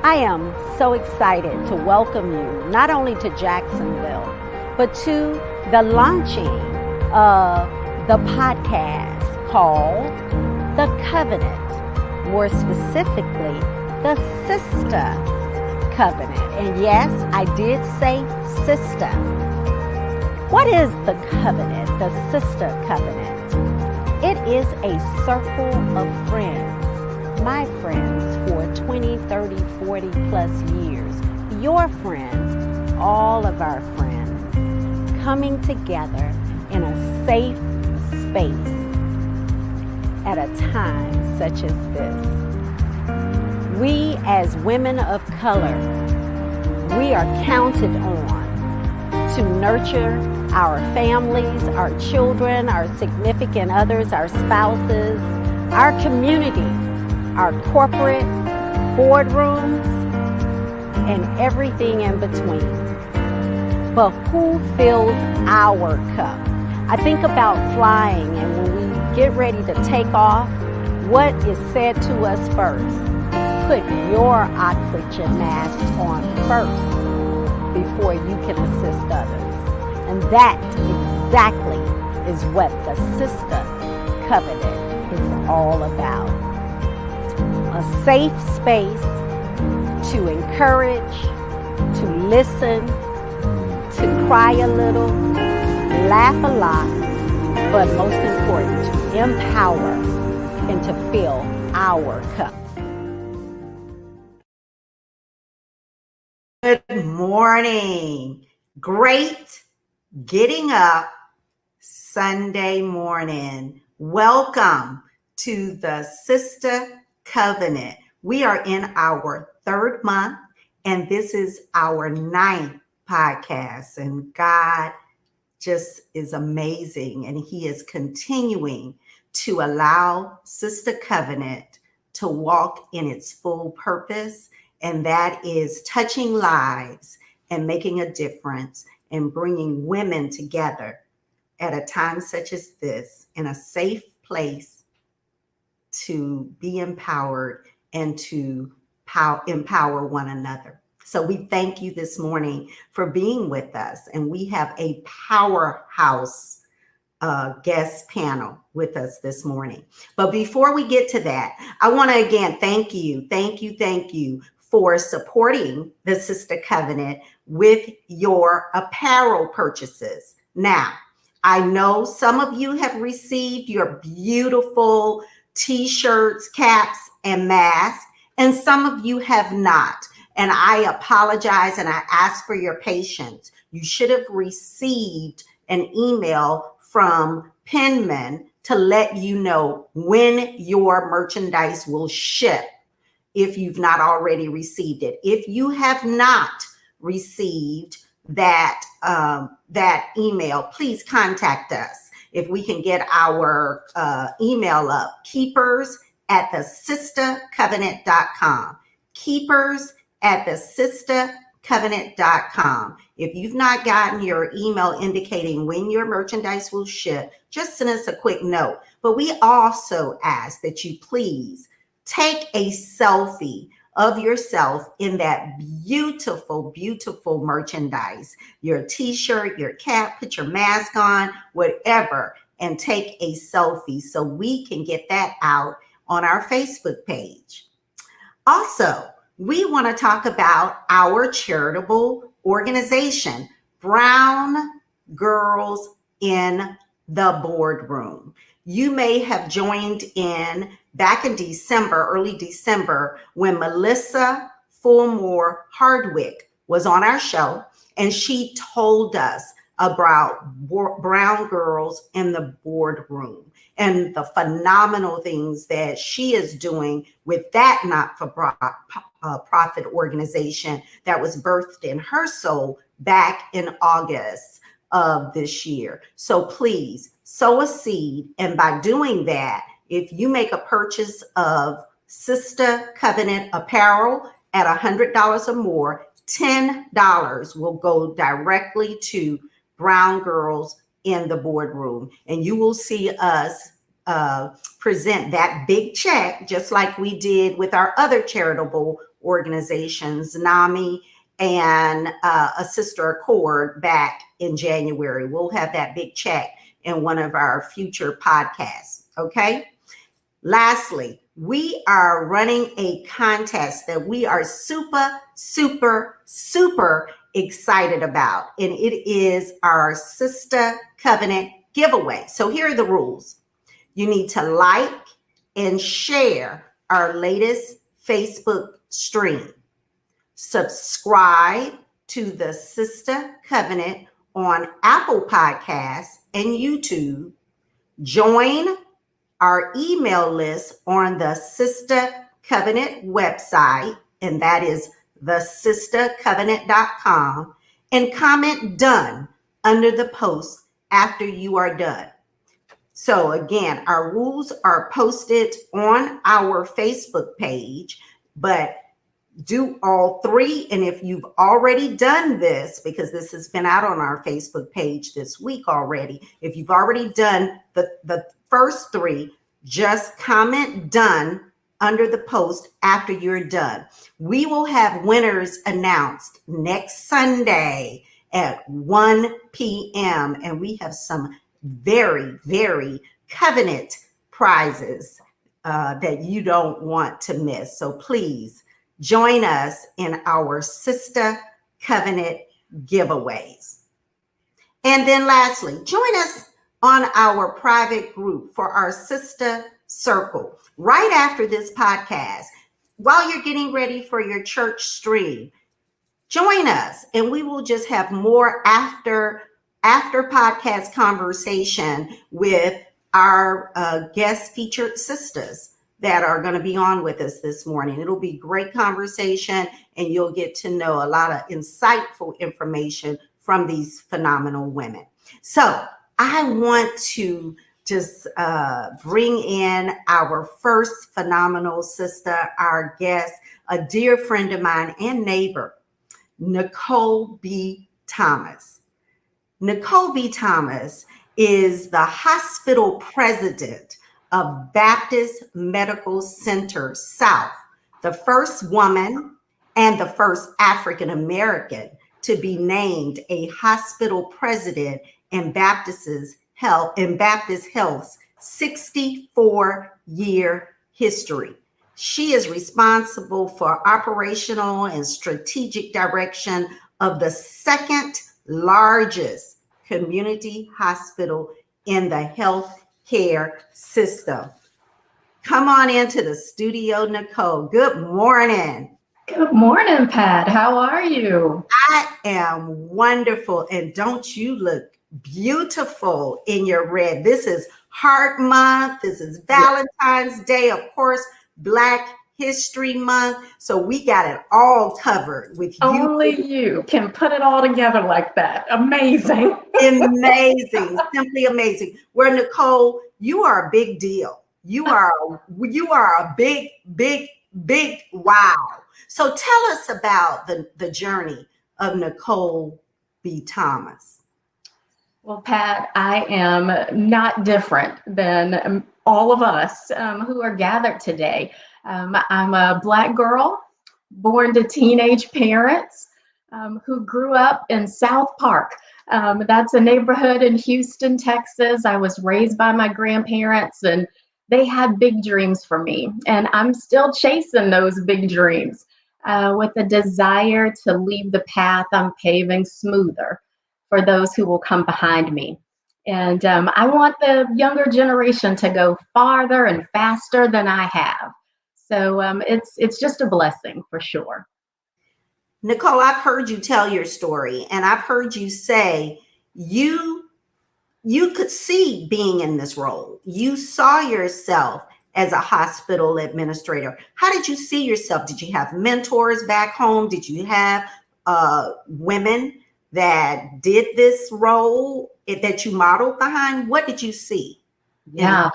I am so excited to welcome you not only to Jacksonville, but to the launching of the podcast called The Covenant, more specifically, the Sistah Covenant. And yes, I did say sister. What is the covenant, the Sistah Covenant? It is a circle of friends, my friends for 20, 30, 40 plus years, your friends, all of our friends, coming together in a safe space at a time such as this. We as women of color, we are counted on to nurture our families, our children, our significant others, our spouses, our community, our corporate boardrooms, and everything in between. But who fills our cup? I think about flying, and when we get ready to take off, what is said to us first? Put your oxygen mask on first before you can assist others. And that exactly is what the Sistah Covenant is all about. A safe space to encourage, to listen, to cry a little, laugh a lot, but most important, to empower and to fill our cup. Good morning. Great getting up Sunday morning. Welcome to the Sistah Covenant. We are in our third month, and this is our 9th podcast. And God just is amazing, and He is continuing to allow Sistah Covenant to walk in its full purpose, and that is touching lives and making a difference and bringing women together at a time such as this in a safe place to be empowered and to empower one another. So we thank you this morning for being with us. And we have a powerhouse guest panel with us this morning. But before we get to that, I want to again thank you for supporting the Sistah Covenant with your apparel purchases. Now, I know some of you have received your beautiful t-shirts, caps, and masks, and some of you have not. And I apologize and I ask for your patience. You should have received an email from Penman to let you know when your merchandise will ship if you've not already received it. If you have not received that email, please contact us. If we can get our email up, keepers@thesistahcovenant.com. keepers@thesistahcovenant.com. If you've not gotten your email indicating when your merchandise will ship, just send us a quick note. But we also ask that you please take a selfie of yourself in that beautiful, beautiful merchandise, your t-shirt, your cap, put your mask on, whatever, and take a selfie so we can get that out on our Facebook page. Also, we want to talk about our charitable organization, Brown Girls in the Boardroom. You may have joined in back in December, early December, when Melissa Fulmore Hardwick was on our show, and she told us about Brown Girls in the Boardroom and the phenomenal things that she is doing with that not-for-profit organization that was birthed in her soul back in August of this year. So please sow a seed. And by doing that, if you make a purchase of Sistah Covenant apparel at $100 or more, $10 will go directly to Brown Girls in the Boardroom. And you will see us present that big check, just like we did with our other charitable organizations, NAMI and a Sister Accord back in January. We'll have that big check in one of our future podcasts. Okay. Lastly, we are running a contest that we are super, super, super excited about, and it is our Sistah Covenant giveaway. So here are the rules. You need to like and share our latest Facebook stream. Subscribe to the Sistah Covenant on Apple Podcasts and YouTube. Join our email list on the Sistah Covenant website, and that is thesistahcovenant.com, and comment done under the post after you are done. So again, our rules are posted on our Facebook page, but do all three. And if you've already done this, because this has been out on our Facebook page this week already, if you've already done the first three, just comment done under the post after you're done. We will have winners announced next Sunday at 1 p.m. And we have some very, very covenant prizes that you don't want to miss. So please join us in our Sistah Covenant giveaways. And then lastly, join us on our private group for our Sistah Circle right after this podcast. While you're getting ready for your church stream, join us, and we will just have more after podcast conversation with our guest featured sisters that are going to be on with us this morning. It'll be great conversation, and you'll get to know a lot of insightful information from these phenomenal women. So I want to just bring in our first phenomenal sister, our guest, a dear friend of mine and neighbor, Nicole B. Thomas. Nicole B. Thomas is the hospital president of Baptist Medical Center South, the first woman and the first African American to be named a hospital president in Baptist Health's 64-year history. She is responsible for operational and strategic direction of the second largest community hospital in the healthcare system. Come on into the studio, Nicole. Good morning. Good morning, Pat. How are you? I am wonderful. And don't you look beautiful in your red? This is Heart Month. This is Valentine's Day, of course, Black History Month. So we got it all covered with you. Only you can put it all together like that. Amazing. Amazing. Simply amazing. Where Nicole, you are a big deal. You are a big wow. So tell us about the journey of Nicole B. Thomas. Well, Pat, I am not different than all of us who are gathered today. I'm a Black girl born to teenage parents who grew up in South Park. That's a neighborhood in Houston, Texas. I was raised by my grandparents, and they had big dreams for me. And I'm still chasing those big dreams with a desire to leave the path I'm paving smoother for those who will come behind me. And I want the younger generation to go farther and faster than I have. So it's just a blessing for sure. Nicole, I've heard you tell your story, and I've heard you say you could see being in this role. You saw yourself as a hospital administrator. How did you see yourself? Did you have mentors back home? Did you have women that did this role that you modeled behind? What did you see? Yeah,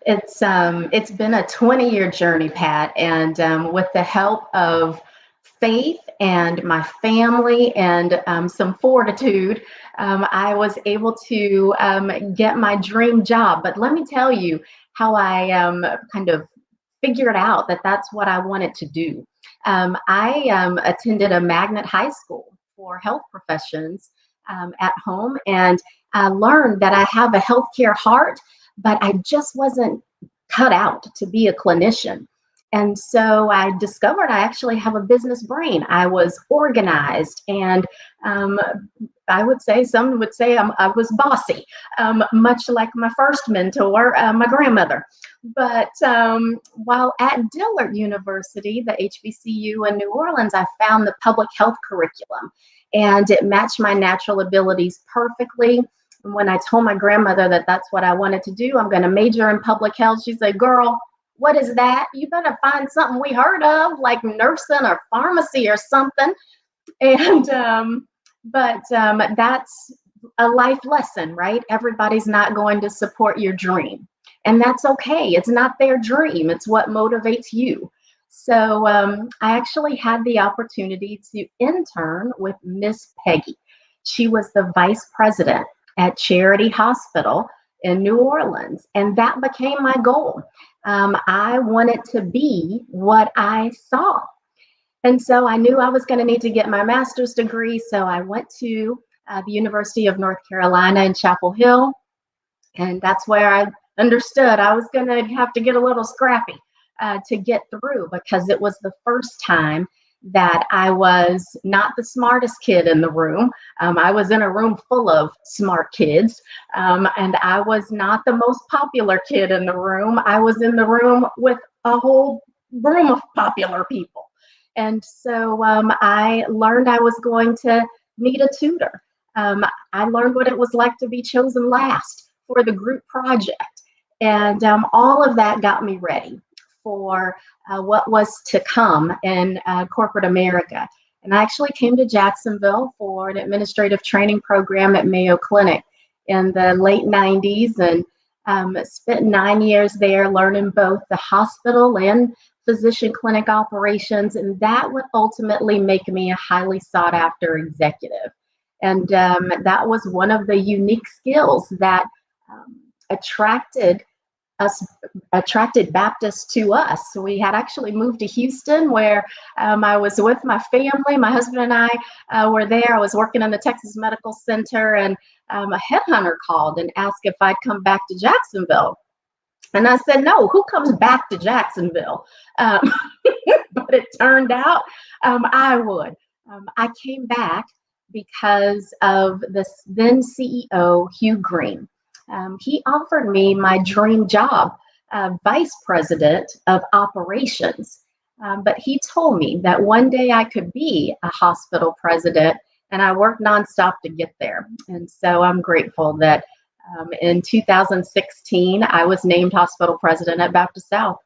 it's been a 20-year journey, Pat, and with the help of faith and my family and some fortitude, I was able to get my dream job. But let me tell you, how I kind of figured out that that's what I wanted to do. I attended a magnet high school for health professions at home, and I learned that I have a healthcare heart, but I just wasn't cut out to be a clinician. And so I discovered I actually have a business brain. I was organized, and I would say, some would say I was bossy, much like my first mentor, my grandmother. But while at Dillard University, the HBCU in New Orleans, I found the public health curriculum, and it matched my natural abilities perfectly. And when I told my grandmother that that's what I wanted to do, I'm going to major in public health, she said, "Girl, what is that? You better find something we heard of, like nursing or pharmacy or something." And that's a life lesson, right? Everybody's not going to support your dream, and that's okay. It's not their dream, it's what motivates you. So I actually had the opportunity to intern with Miss Peggy. She was the vice president at Charity Hospital in New Orleans, and that became my goal. I wanted to be what I saw. And so I knew I was going to need to get my master's degree. So I went to the University of North Carolina in Chapel Hill. And that's where I understood I was going to have to get a little scrappy to get through, because it was the first time that I was not the smartest kid in the room. I was in a room full of smart kids, and I was not the most popular kid in the room. I was in the room with a whole room of popular people. And so I learned I was going to need a tutor. I learned what it was like to be chosen last for the group project. And all of that got me ready for what was to come in corporate America. And I actually came to Jacksonville for an administrative training program at Mayo Clinic in the late 90s, and spent 9 years there learning both the hospital and physician clinic operations, and that would ultimately make me a highly sought after executive. And that was one of the unique skills that attracted Baptists to us. So we had actually moved to Houston, where I was with my family. My husband and I were there. I was working in the Texas Medical Center, and a headhunter called and asked if I'd come back to Jacksonville. And I said, "No, who comes back to Jacksonville?" But it turned out I would. I came back because of the then CEO, Hugh Green. He offered me my dream job, vice president of operations. But he told me that one day I could be a hospital president, and I worked nonstop to get there. And so I'm grateful that in 2016, I was named hospital president at Baptist South.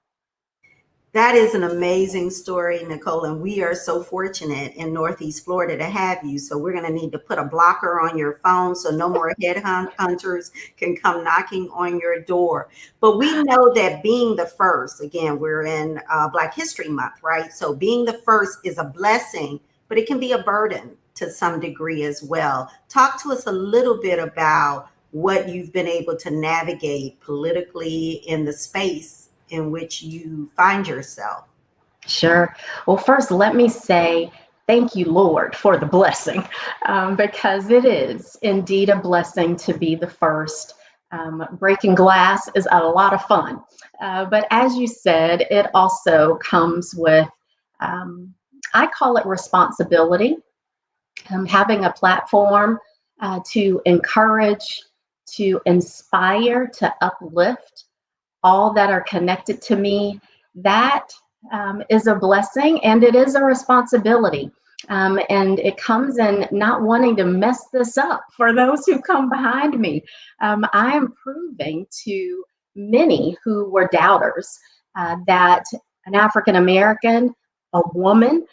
That is an amazing story, Nicole, and we are so fortunate in Northeast Florida to have you. So we're going to need to put a blocker on your phone so no more headhunters can come knocking on your door. But we know that being the first, again, we're in Black History Month, right? So being the first is a blessing, but it can be a burden to some degree as well. Talk to us a little bit about what you've been able to navigate politically in the space in which you find yourself. Sure. Well, first, let me say thank you, Lord, for the blessing, because it is indeed a blessing to be the first. Breaking glass is a lot of fun. But as you said, it also comes with, I call it responsibility, having a platform to encourage, to inspire, to uplift all that are connected to me. That is a blessing, and it is a responsibility. And it comes in not wanting to mess this up for those who come behind me. I am proving to many who were doubters that an African American, a woman,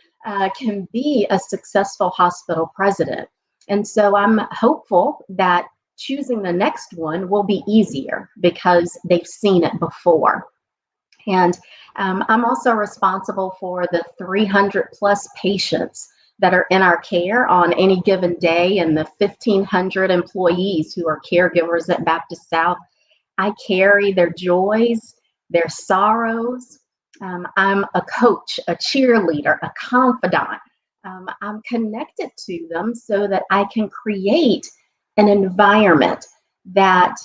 can be a successful hospital president. And so I'm hopeful that choosing the next one will be easier because they've seen it before. And I'm also responsible for the 300 plus patients that are in our care on any given day, and the 1,500 employees who are caregivers at Baptist South. I carry their joys, their sorrows. I'm a coach, a cheerleader, a confidant. I'm connected to them so that I can create an environment that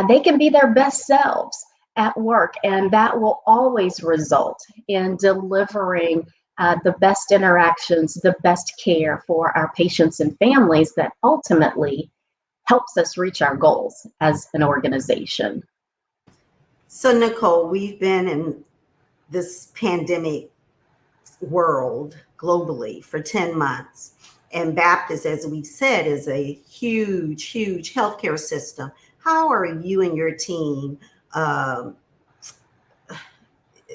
they can be their best selves at work, and that will always result in delivering the best interactions, the best care for our patients and families that ultimately helps us reach our goals as an organization. So, Nicole, we've been in this pandemic world globally for 10 months. And Baptist, as we said, is a huge, huge healthcare system. How are you and your team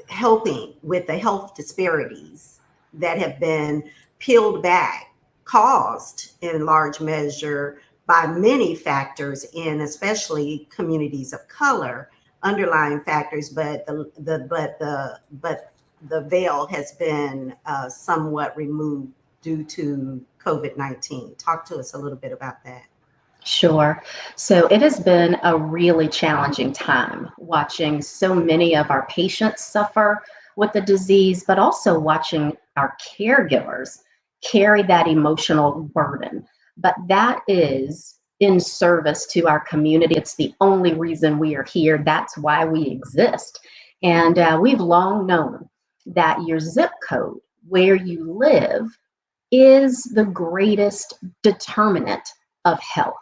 helping with the health disparities that have been peeled back, caused in large measure by many factors, in especially communities of color, underlying factors, but the veil has been somewhat removed due to COVID-19. Talk to us a little bit about that. Sure. So it has been a really challenging time watching so many of our patients suffer with the disease, but also watching our caregivers carry that emotional burden. But that is in service to our community. It's the only reason we are here. That's why we exist. And we've long known that your zip code, where you live, is the greatest determinant of health.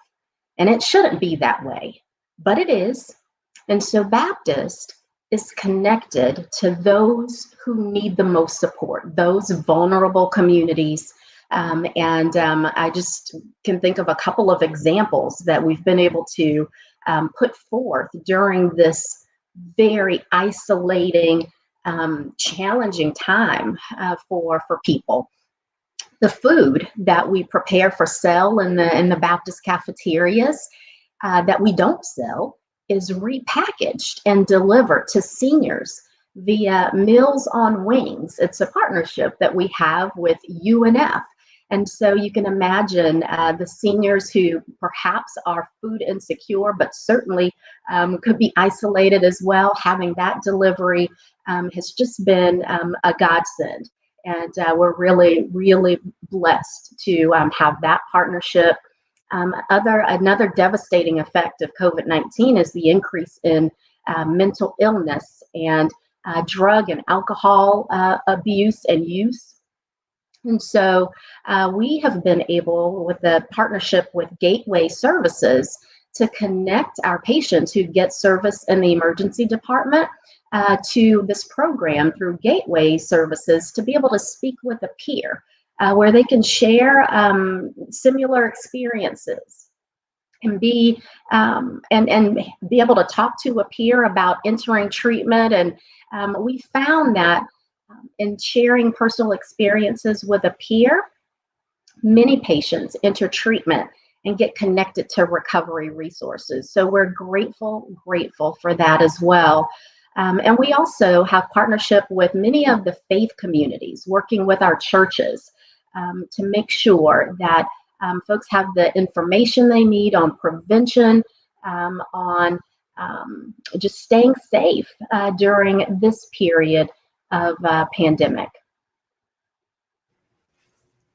And it shouldn't be that way, but it is. And so Baptist is connected to those who need the most support, those vulnerable communities. I just can think of a couple of examples that we've been able to put forth during this very isolating, challenging time for people. The food that we prepare for sale in the Baptist cafeterias that we don't sell is repackaged and delivered to seniors via Meals on Wings. It's a partnership that we have with UNF. And so you can imagine the seniors who perhaps are food insecure, but certainly could be isolated as well. Having that delivery has just been a godsend. And we're really, really blessed to have that partnership. Another devastating effect of COVID-19 is the increase in mental illness and drug and alcohol abuse and use. And so we have been able, with the partnership with Gateway Services, to connect our patients who get service in the emergency department to this program through Gateway Services to be able to speak with a peer where they can share similar experiences and be able to talk to a peer about entering treatment. And we found that in sharing personal experiences with a peer, many patients enter treatment and get connected to recovery resources. So we're grateful for that as well. And we also have partnership with many of the faith communities, working with our churches to make sure that folks have the information they need on prevention, on just staying safe during this period of pandemic.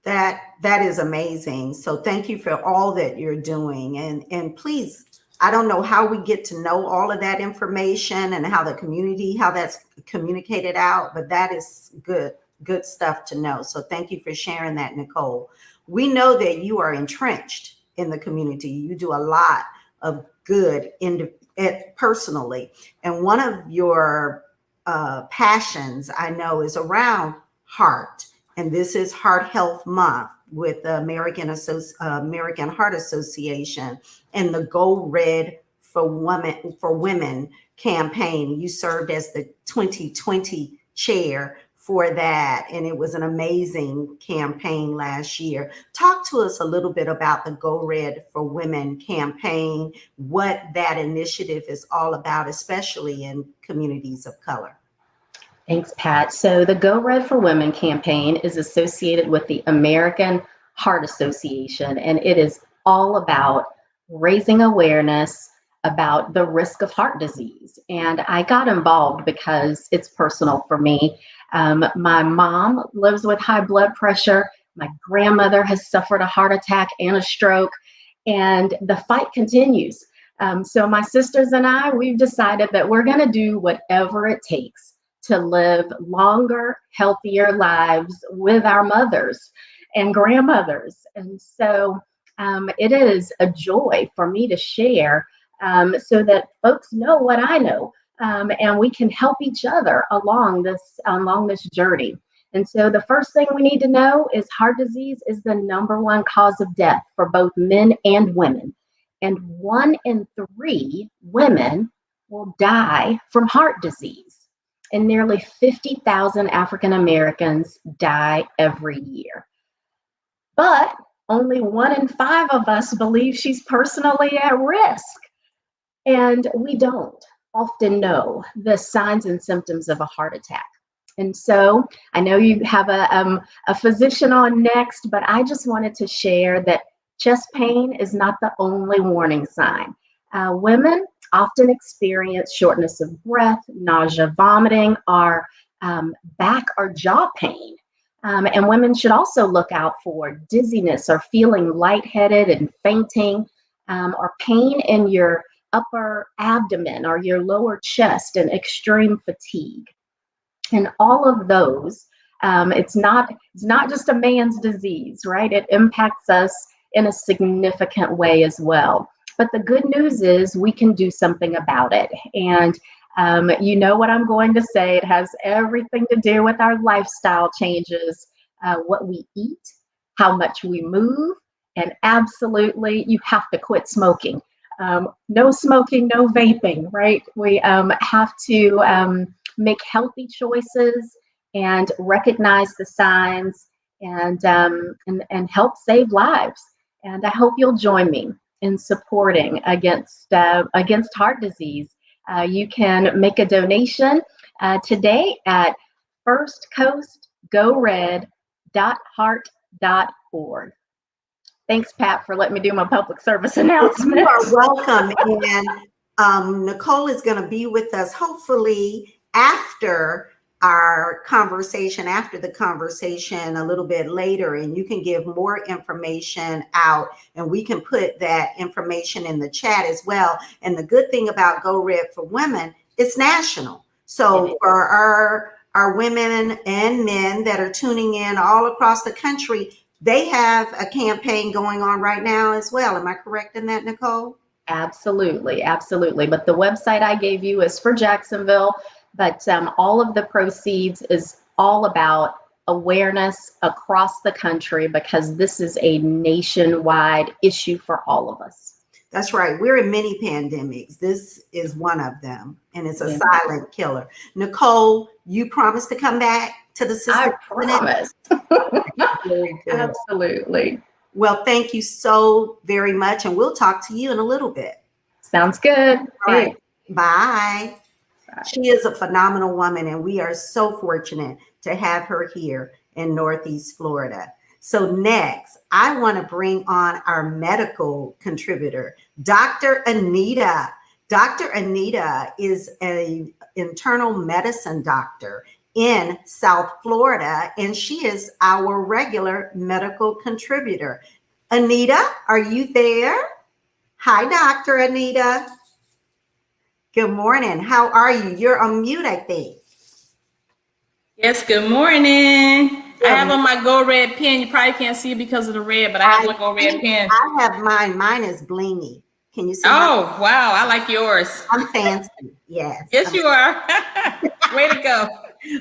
That is amazing. So thank you for all that you're doing. And please, I don't know how we get to know all of that information and how that's communicated out, but that is good stuff to know. So thank you for sharing that, Nicole. We know that you are entrenched in the community. You do a lot of good personally. And one of your passions, I know, is around heart. And this is Heart Health Month with the American Heart Association and the Go Red for Women campaign. You served as the 2020 chair for that, and it was an amazing campaign last year. Talk to us a little bit about the Go Red for Women campaign, what that initiative is all about, especially in communities of color. Thanks, Pat. So the Go Red for Women campaign is associated with the American Heart Association, and it is all about raising awareness about the risk of heart disease. And I got involved because it's personal for me. My mom lives with high blood pressure. My grandmother has suffered a heart attack and a stroke, and the fight continues. So my sisters and I, we've decided that we're going to do whatever it takes to live longer, healthier lives with our mothers and grandmothers. And so it is a joy for me to share so that folks know what I know, and we can help each other along this journey. And so the first thing we need to know is heart disease is the #1 cause of death for both men and women. And 1 in 3 women will die from heart disease. And nearly 50,000 African Americans die every year. But only 1 in 5 of us believe she's personally at risk. And we don't often know the signs and symptoms of a heart attack. And so I know you have a physician on next, but I just wanted to share that chest pain is not the only warning sign. Women often experience shortness of breath, nausea, vomiting, or back or jaw pain. And women should also look out for dizziness or feeling lightheaded and fainting, or pain in your upper abdomen or your lower chest and extreme fatigue. And all of those, it's not just a man's disease, right? It impacts us in a significant way as well. But the good news is we can do something about it. And you know what I'm going to say. It has everything to do with our lifestyle changes, what we eat, how much we move, and absolutely you have to quit smoking. No smoking, no vaping, right? We have to make healthy choices and recognize the signs and help save lives. And I hope you'll join me in supporting against heart disease. You can make a donation today at firstcoastgored.heart.org. Thanks, Pat, for letting me do my public service announcement. You are welcome. And Nicole is going to be with us hopefully after our conversation, after the conversation a little bit later, and you can give more information out, and we can put that information in the chat as well. And the good thing about Go Red for Women, it's national. So for our women and men that are tuning in all across the country, they have a campaign going on right now as well. Am I correct in that, Nicole? Absolutely, absolutely. But the website I gave you is for Jacksonville. But all of the proceeds is all about awareness across the country, because this is a nationwide issue for all of us. That's right. We're in many pandemics. This is one of them, and it's a silent killer. Nicole, you promised to come back to the Sistah Covenant? I promise. Absolutely. Well, thank you so very much, and we'll talk to you in a little bit. Sounds good. All right. Bye. She is a phenomenal woman, and we are so fortunate to have her here in Northeast Florida. So next, I want to bring on our medical contributor, Dr. Anita. Dr. Anita is an internal medicine doctor in South Florida, and she is our regular medical contributor. Anita, are you there? Hi, Dr. Anita. Good morning. How are you? You're on mute, I think. Yes, good morning. I have on my Go Red pen. You probably can't see it because of the red, but I have my Go Red pen. I have mine. Mine is blingy. Can you see? Oh, wow. I like yours. I'm fancy. Yes. Yes, you are. Way to go.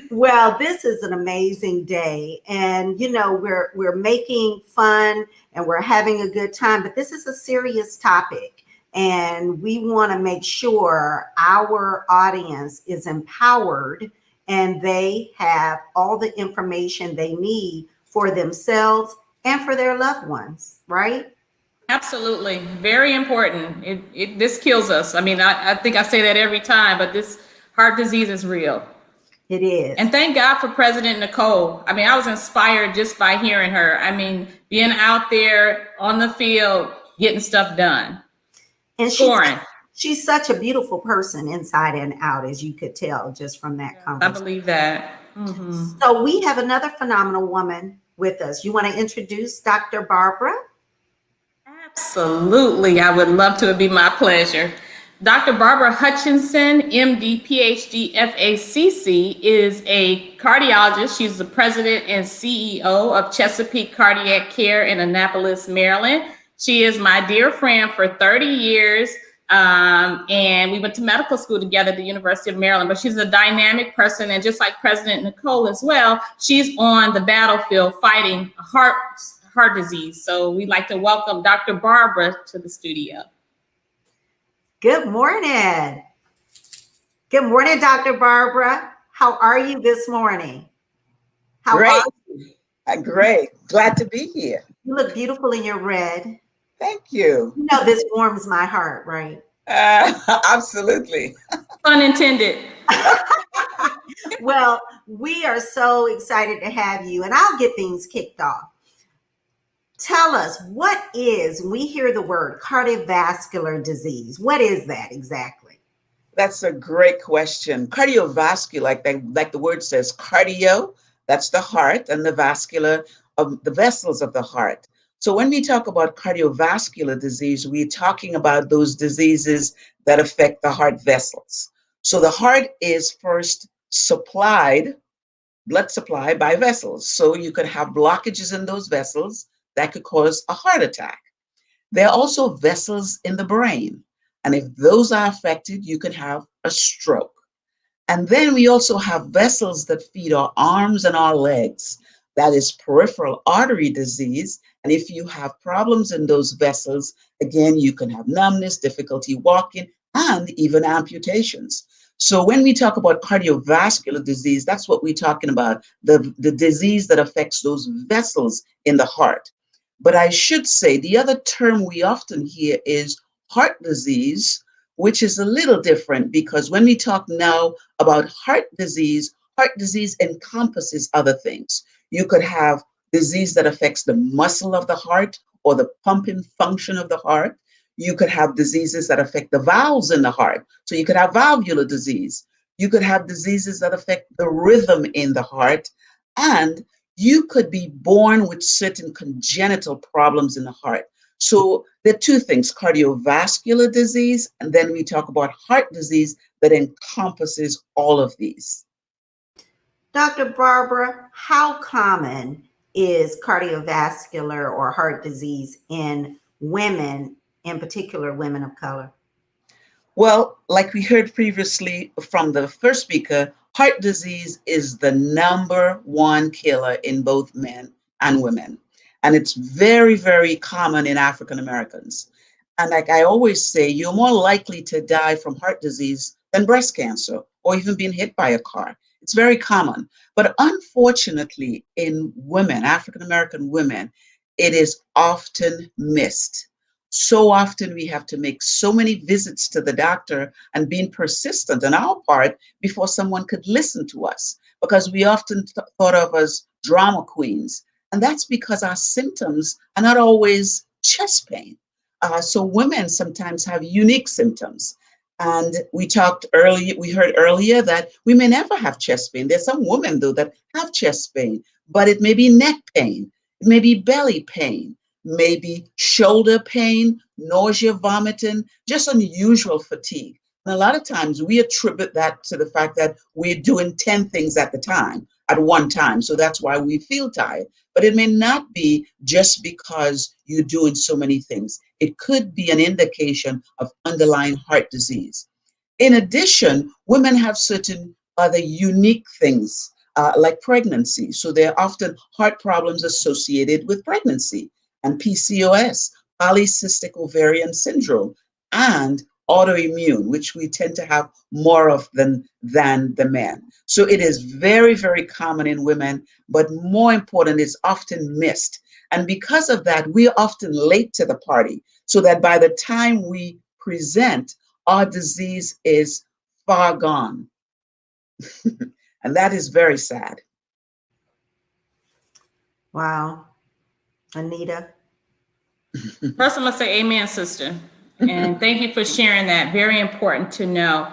Well, this is an amazing day, and you know we're making fun and we're having a good time, but this is a serious topic, and we want to make sure our audience is empowered and they have all the information they need for themselves and for their loved ones, right? Absolutely. Very important. This kills us. I mean, I think I say that every time, but this heart disease is real. It is. And thank God for President Nicole. I mean, I was inspired just by hearing her. I mean, being out there on the field, getting stuff done. And scoring. she's such a beautiful person inside and out, as you could tell just from that I conversation. believe that. Mhm. So we have another phenomenal woman with us. You want to introduce Dr. Barbara? Absolutely. I would love to. It'd be my pleasure. Dr. Barbara Hutchinson, MD PhD FACC, is a cardiologist. She's the president and CEO of Chesapeake Cardiac Care in Annapolis, Maryland. She is my dear friend for 30 years. And we went to medical school together at the University of Maryland, but she's a dynamic person. And just like President Nicole as well, she's on the battlefield fighting heart disease. So we'd like to welcome Dr. Barbara to the studio. Good morning. Good morning, Dr. Barbara. How are you this morning? Great. Great. Glad to be here. You look beautiful in your red. Thank you. You know, this warms my heart, right? Absolutely. Pun intended. Well, we are so excited to have you, and I'll get things kicked off. Tell us, what is, we hear the word cardiovascular disease. What is that exactly? That's a great question. Cardiovascular, like the word says, cardio, that's the heart, and the vascular, the vessels of the heart. So when we talk about cardiovascular disease, we're talking about those diseases that affect the heart vessels. So the heart is first blood supply by vessels. So you could have blockages in those vessels that could cause a heart attack. There are also vessels in the brain. And if those are affected, you can have a stroke. And then we also have vessels that feed our arms and our legs. That is peripheral artery disease. And if you have problems in those vessels, again, you can have numbness, difficulty walking, and even amputations. So when we talk about cardiovascular disease, that's what we're talking about, the disease that affects those vessels in the heart. But I should say the other term we often hear is heart disease, which is a little different because when we talk now about heart disease encompasses other things. You could have disease that affects the muscle of the heart or the pumping function of the heart. You could have diseases that affect the valves in the heart. So you could have valvular disease. You could have diseases that affect the rhythm in the heart. And you could be born with certain congenital problems in the heart. So there are two things, cardiovascular disease, and then we talk about heart disease that encompasses all of these. Dr. Barbara, how common is cardiovascular or heart disease in women, in particular women of color? Well, like we heard previously from the first speaker, heart disease is the #1 killer in both men and women. And it's very, very common in African Americans. And like I always say, you're more likely to die from heart disease than breast cancer or even being hit by a car. It's very common. But unfortunately, in women, African American women, it is often missed. So often we have to make so many visits to the doctor and being persistent on our part before someone could listen to us, because we often thought of as drama queens. And that's because our symptoms are not always chest pain. So women sometimes have unique symptoms. And we heard earlier that we may never have chest pain. There's some women though that have chest pain, but it may be neck pain, it may be belly pain, maybe shoulder pain, nausea, vomiting, just unusual fatigue. And a lot of times we attribute that to the fact that we're doing 10 things at one time. So that's why we feel tired. But it may not be just because you're doing so many things. It could be an indication of underlying heart disease. In addition, women have certain other unique things like pregnancy. So there are often heart problems associated with pregnancy, and PCOS, polycystic ovarian syndrome, and autoimmune, which we tend to have more of than the men. So it is very, very common in women, but more important, it's often missed. And because of that, we're often late to the party, so that by the time we present, our disease is far gone. And that is very sad. Wow. Anita? First, I'm going to say amen, sister. And thank you for sharing that. Very important to know.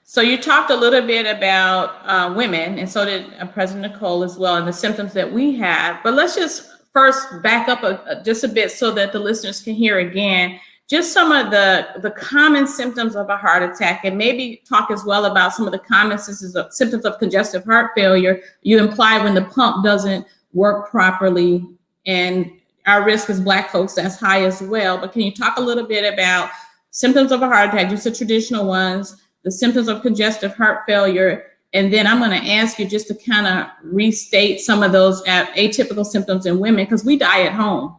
So you talked a little bit about women, and so did President Nicole as well, and the symptoms that we have. But let's just first back up just a bit so that the listeners can hear again just some of the common symptoms of a heart attack, and maybe talk as well about some of the common symptoms of congestive heart failure you imply when the pump doesn't work properly. And our risk as Black folks, that's high as well. But can you talk a little bit about symptoms of a heart attack, just the traditional ones, the symptoms of congestive heart failure, and then I'm going to ask you just to kind of restate some of those atypical symptoms in women, because we die at home,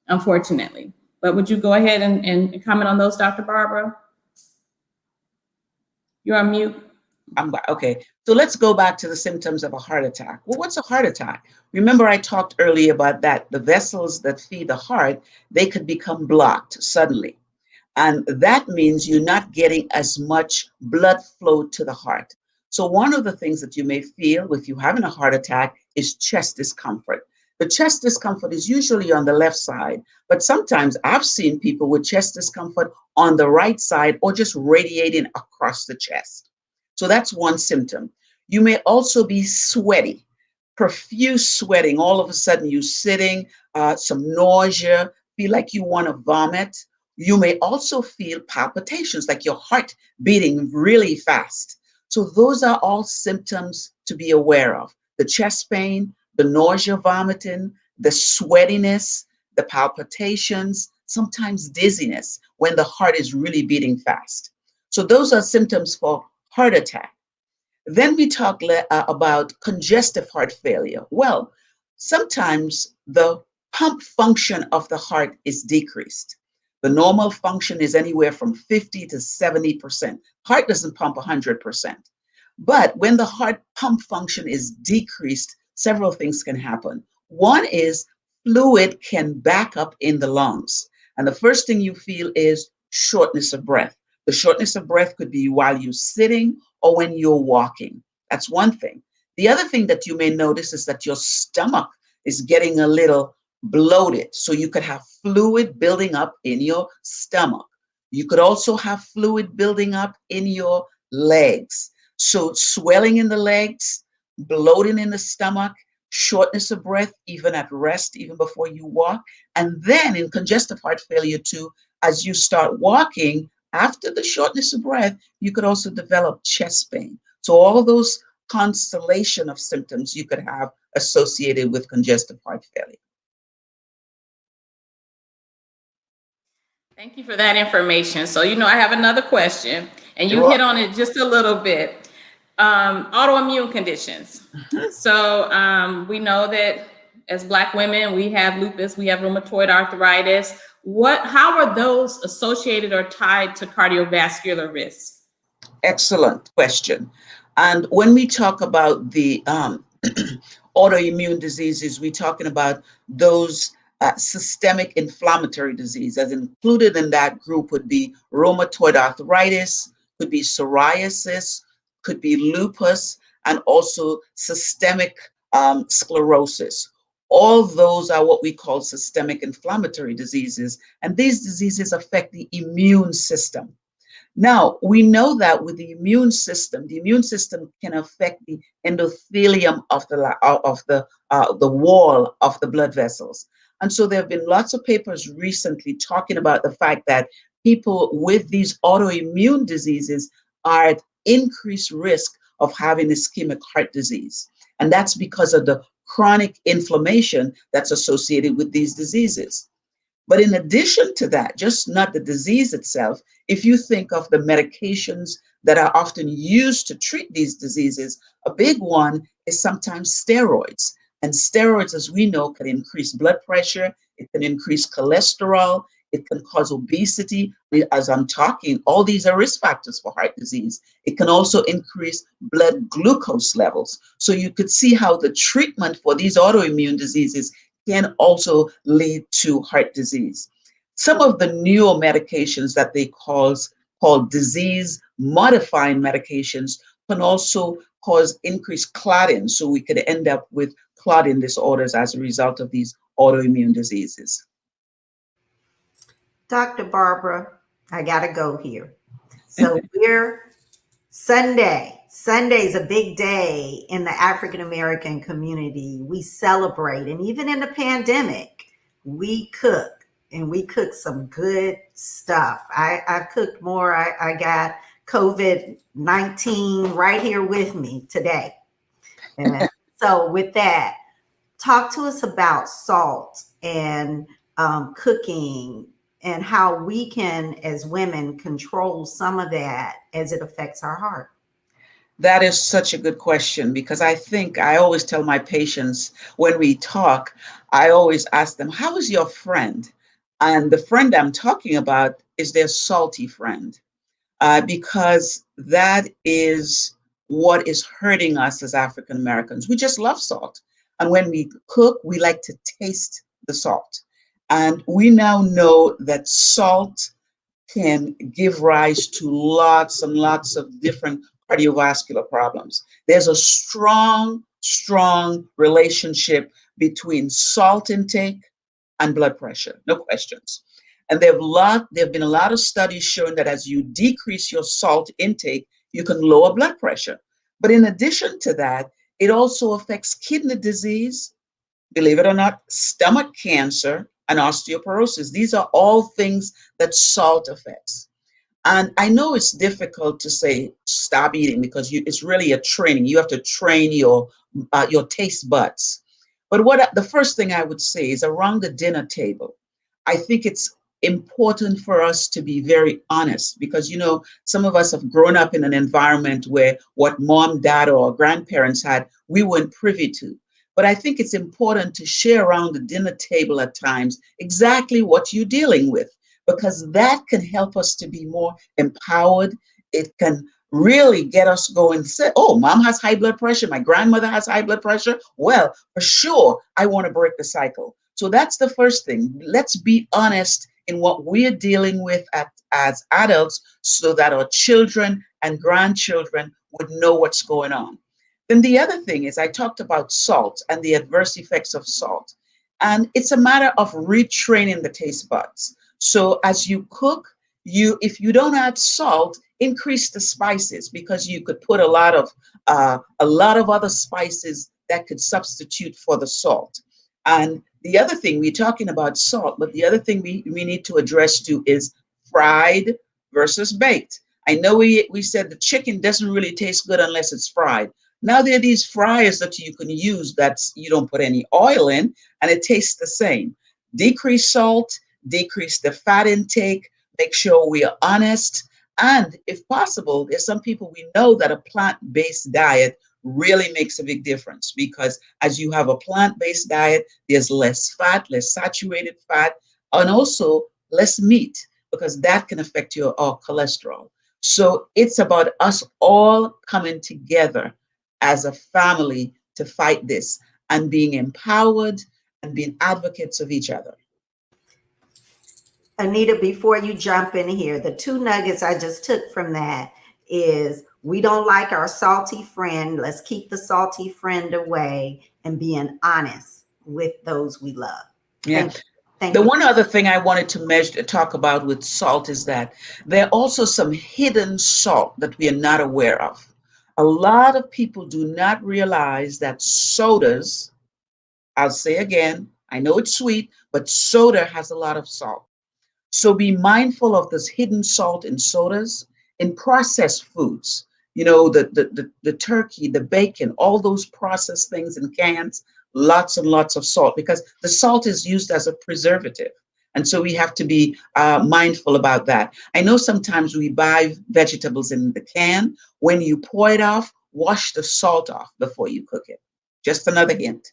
unfortunately. But would you go ahead and comment on those, Dr. Barbara? You're on mute. Okay, so let's go back to the symptoms of a heart attack. Well, what's a heart attack? Remember, I talked earlier about that the vessels that feed the heart, they could become blocked suddenly. And that means you're not getting as much blood flow to the heart. So one of the things that you may feel if you're having a heart attack is chest discomfort. The chest discomfort is usually on the left side, but sometimes I've seen people with chest discomfort on the right side or just radiating across the chest. So that's one symptom. You may also be sweaty, profuse sweating. All of a sudden you're sitting, some nausea, feel like you want to vomit. You may also feel palpitations, like your heart beating really fast. So those are all symptoms to be aware of. The chest pain, the nausea, vomiting, the sweatiness, the palpitations, sometimes dizziness when the heart is really beating fast. So those are symptoms for heart attack. Then we talk about congestive heart failure. Well, sometimes the pump function of the heart is decreased. The normal function is anywhere from 50 to 70%. Heart doesn't pump 100%. But when the heart pump function is decreased, several things can happen. One is fluid can back up in the lungs. And the first thing you feel is shortness of breath. The shortness of breath could be while you're sitting or when you're walking. That's one thing. The other thing that you may notice is that your stomach is getting a little bloated. So you could have fluid building up in your stomach. You could also have fluid building up in your legs. So swelling in the legs, bloating in the stomach, shortness of breath, even at rest, even before you walk. And then in congestive heart failure too, as you start walking, after the shortness of breath, you could also develop chest pain. So all of those constellation of symptoms you could have associated with congestive heart failure. Thank you for that information. So, I have another question, and you hit on it just a little bit. Autoimmune conditions. So we know that as Black women, we have lupus, we have rheumatoid arthritis. How are those associated or tied to cardiovascular risk? Excellent question. And when we talk about the autoimmune diseases, we're talking about those systemic inflammatory disease. As included in that group would be rheumatoid arthritis, could be psoriasis, could be lupus, and also systemic sclerosis. All those are what we call systemic inflammatory diseases, and these diseases affect the immune system. Now, we know that with the immune system can affect the endothelium of the wall of the blood vessels. And so there have been lots of papers recently talking about the fact that people with these autoimmune diseases are at increased risk of having ischemic heart disease. And that's because of the chronic inflammation that's associated with these diseases. But in addition to that, just not the disease itself, if you think of the medications that are often used to treat these diseases, a big one is sometimes steroids. And steroids, as we know, can increase blood pressure, it can increase cholesterol, it can cause obesity. As I'm talking, all these are risk factors for heart disease. It can also increase blood glucose levels. So you could see how the treatment for these autoimmune diseases can also lead to heart disease. Some of the newer medications that they call disease-modifying medications can also cause increased clotting, so we could end up with clotting disorders as a result of these autoimmune diseases. Dr. Barbara, I gotta go here. So we're Sunday. Sunday's a big day in the African American community. We celebrate, and even in the pandemic, we cook, and we cook some good stuff. I've cooked more. I got COVID-19 right here with me today. And so with that, talk to us about salt and cooking, and how we can, as women, control some of that as it affects our heart. That is such a good question, because I think I always tell my patients when we talk, I always ask them, how is your friend? And the friend I'm talking about is their salty friend, because that is what is hurting us as African Americans. We just love salt. And when we cook, we like to taste the salt. And we now know that salt can give rise to lots and lots of different cardiovascular problems. There's a strong relationship between salt intake and blood pressure, no questions. And there have been a lot of studies showing that as you decrease your salt intake, you can lower blood pressure. But in addition to that, it also affects kidney disease, believe it or not, stomach cancer, and osteoporosis. These are all things that salt affects. And I know it's difficult to say stop eating, because it's really a training. You have to train your taste buds. But the first thing I would say is, around the dinner table, I think it's important for us to be very honest, because, you know, some of us have grown up in an environment where what mom, dad, or grandparents had, we weren't privy to. But I think it's important to share around the dinner table at times exactly what you're dealing with, because that can help us to be more empowered. It can really get us going. Say, oh, mom has high blood pressure, my grandmother has high blood pressure. Well, for sure, I want to break the cycle. So that's the first thing. Let's be honest in what we're dealing with as adults, so that our children and grandchildren would know what's going on. Then the other thing is, I talked about salt and the adverse effects of salt. And it's a matter of retraining the taste buds. So as you cook, if you don't add salt, increase the spices, because you could put a lot of other spices that could substitute for the salt. And the other thing, we're talking about salt, but the other thing we need to address too is fried versus baked. I know we said the chicken doesn't really taste good unless it's fried. Now there are these fryers that you can use that you don't put any oil in, and it tastes the same. Decrease salt, decrease the fat intake, make sure we are honest. And if possible, there's some people we know that a plant-based diet really makes a big difference, because as you have a plant-based diet, there's less fat, less saturated fat, and also less meat, because that can affect your cholesterol. So it's about us all coming together as a family to fight this, and being empowered and being advocates of each other. Anita, before you jump in here, the two nuggets I just took from that is, we don't like our salty friend. Let's keep the salty friend away, and being honest with those we love. Yeah. Thank you. One other thing I wanted to talk about with salt is that there are also some hidden salt that we are not aware of. A lot of people do not realize that sodas, I'll say again, I know it's sweet, but soda has a lot of salt. So be mindful of this hidden salt in sodas, in processed foods. You know, the turkey, the bacon, all those processed things in cans, lots and lots of salt, because the salt is used as a preservative. And so we have to be mindful about that. I know sometimes we buy vegetables in the can. When you pour it off, wash the salt off before you cook it. Just another hint.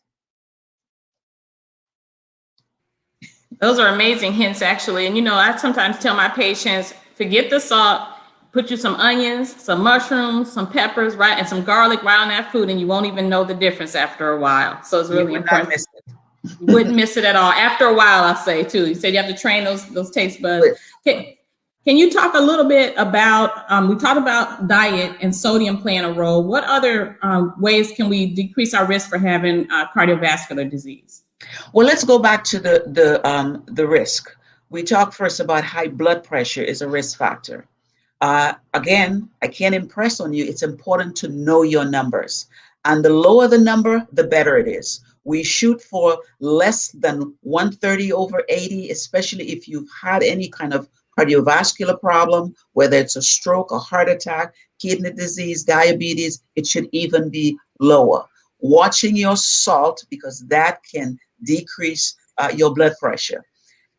Those are amazing hints, actually. And, you know, I sometimes tell my patients, forget the salt, put you some onions, some mushrooms, some peppers, right, and some garlic right on that food, and you won't even know the difference after a while. So it's really important. You wouldn't miss it at all. After a while, I'll say, too. You said you have to train those taste buds. Can you talk a little bit about, we talked about diet and sodium playing a role. What other ways can we decrease our risk for having cardiovascular disease? Well, let's go back to the risk. We talk first about high blood pressure is a risk factor. Again, I can't impress on you, it's important to know your numbers. And the lower the number, the better it is. We shoot for less than 130/80, especially if you've had any kind of cardiovascular problem, whether it's a stroke, a heart attack, kidney disease, diabetes, it should even be lower. Watching your salt, because that can decrease your blood pressure.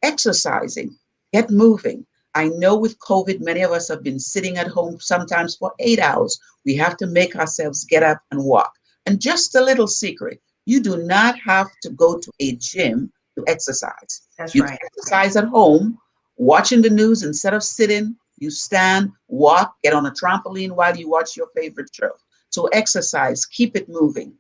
Exercising, get moving. I know with COVID, many of us have been sitting at home sometimes for 8 hours. We have to make ourselves get up and walk. And just a little secret, you do not have to go to a gym to exercise. That's You right. can exercise at home, watching the news. Instead of sitting, you stand, walk, get on a trampoline while you watch your favorite show. So exercise, keep it moving.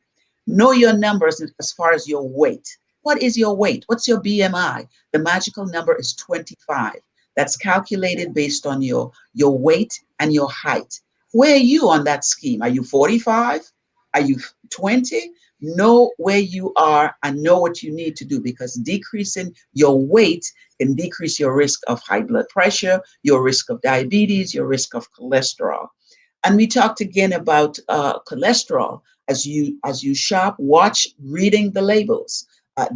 Know your numbers as far as your weight. What is your weight? What's your BMI? The magical number is 25. That's calculated based on your weight and your height. Where are you on that scheme? Are you 45? Are you 20? Know where you are and know what you need to do, because decreasing your weight can decrease your risk of high blood pressure, your risk of diabetes, your risk of cholesterol. And we talked again about cholesterol. As you shop, watch reading the labels.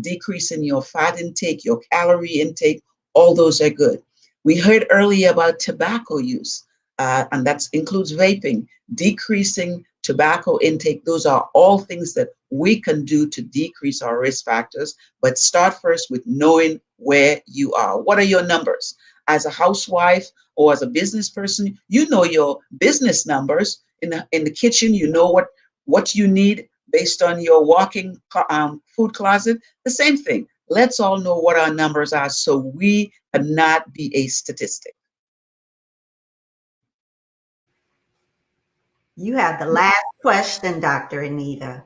Decreasing your fat intake, your calorie intake, all those are good. We heard earlier about tobacco use, and that includes vaping. Decreasing tobacco intake, those are all things that we can do to decrease our risk factors. But start first with knowing where you are. What are your numbers? As a housewife or as a business person, you know your business numbers. In the kitchen, you know what you need based on your walking food closet. The same thing. Let's all know what our numbers are so we cannot be a statistic. You have the last question, Dr. Anita.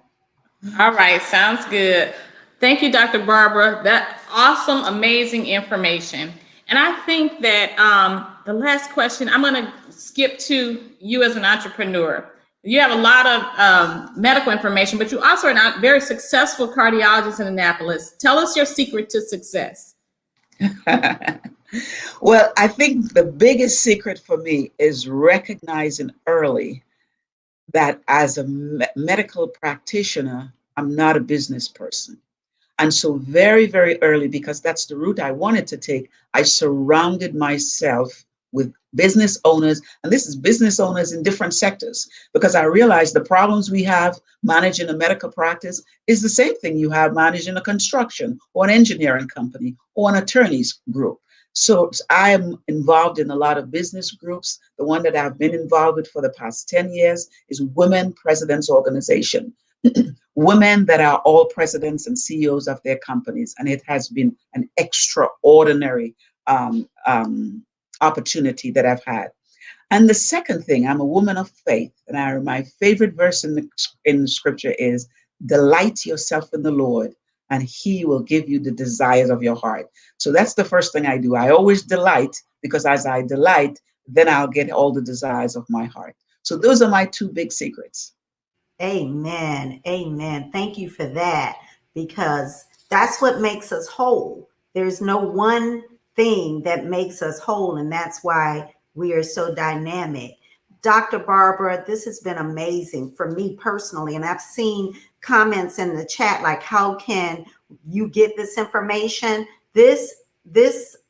All right, sounds good. Thank you, Dr. Barbara. That awesome, amazing information. And I think that the last question, I'm going to skip to you as an entrepreneur. You have a lot of medical information, but you also are a very successful cardiologist in Annapolis. Tell us your secret to success. Well, I think the biggest secret for me is recognizing early that as a medical practitioner, I'm not a business person. And so very, very early, because that's the route I wanted to take, I surrounded myself with business owners, and this is business owners in different sectors, because I realized the problems we have managing a medical practice is the same thing you have managing a construction or an engineering company or an attorney's group. So I am involved in a lot of business groups. The one that I've been involved with for the past 10 years is Women Presidents Organization. Women that are all presidents and CEOs of their companies. And it has been an extraordinary opportunity that I've had. And the second thing, I'm a woman of faith. And my favorite verse in the scripture is, delight yourself in the Lord, and he will give you the desires of your heart. So that's the first thing I do. I always delight, because as I delight, then I'll get all the desires of my heart. So those are my two big secrets. Amen. Amen. Thank you for that, because that's what makes us whole. There's no one thing that makes us whole, and that's why we are so dynamic. Dr. Barbara, this has been amazing for me personally, and I've seen comments in the chat like, how can you get this information? This